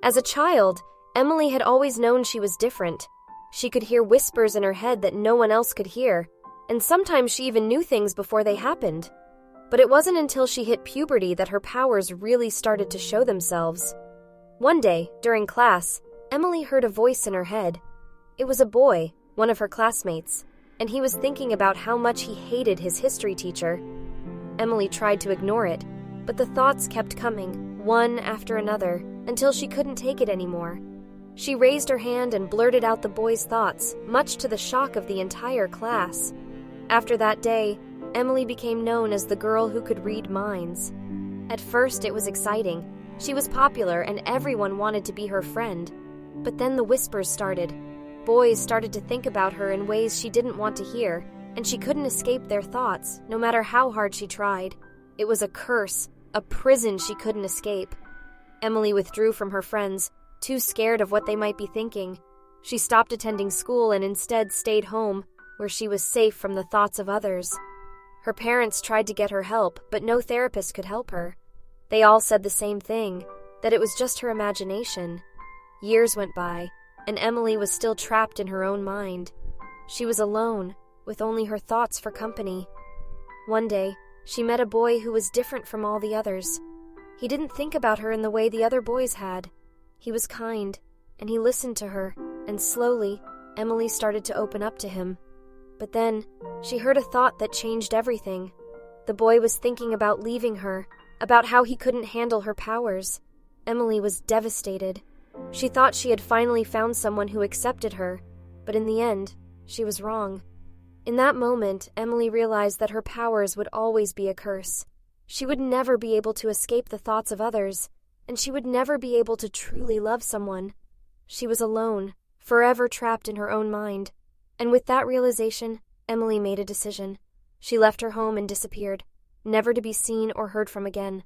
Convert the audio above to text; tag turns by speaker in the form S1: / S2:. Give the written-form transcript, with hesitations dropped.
S1: As a child, Emily had always known she was different. She could hear whispers in her head that no one else could hear, and sometimes she even knew things before they happened. But it wasn't until she hit puberty that her powers really started to show themselves. One day, during class, Emily heard a voice in her head. It was a boy, one of her classmates, and he was thinking about how much he hated his history teacher. Emily tried to ignore it, but the thoughts kept coming, one after another, until she couldn't take it anymore. She raised her hand and blurted out the boy's thoughts, much to the shock of the entire class. After that day, Emily became known as the girl who could read minds. At first, it was exciting. She was popular and everyone wanted to be her friend. But then the whispers started. Boys started to think about her in ways she didn't want to hear, and she couldn't escape their thoughts, no matter how hard she tried. It was a curse, a prison she couldn't escape. Emily withdrew from her friends, too scared of what they might be thinking. She stopped attending school and instead stayed home, where she was safe from the thoughts of others. Her parents tried to get her help, but no therapist could help her. They all said the same thing, that it was just her imagination. Years went by, and Emily was still trapped in her own mind. She was alone, with only her thoughts for company. One day, she met a boy who was different from all the others. He didn't think about her in the way the other boys had. He was kind, and he listened to her, and slowly, Emily started to open up to him. But then, she heard a thought that changed everything. The boy was thinking about leaving her, about how he couldn't handle her powers. Emily was devastated. She thought she had finally found someone who accepted her, but in the end, she was wrong. In that moment, Emily realized that her powers would always be a curse. She would never be able to escape the thoughts of others, and she would never be able to truly love someone. She was alone, forever trapped in her own mind. And with that realization, Emily made a decision. She left her home and disappeared, never to be seen or heard from again.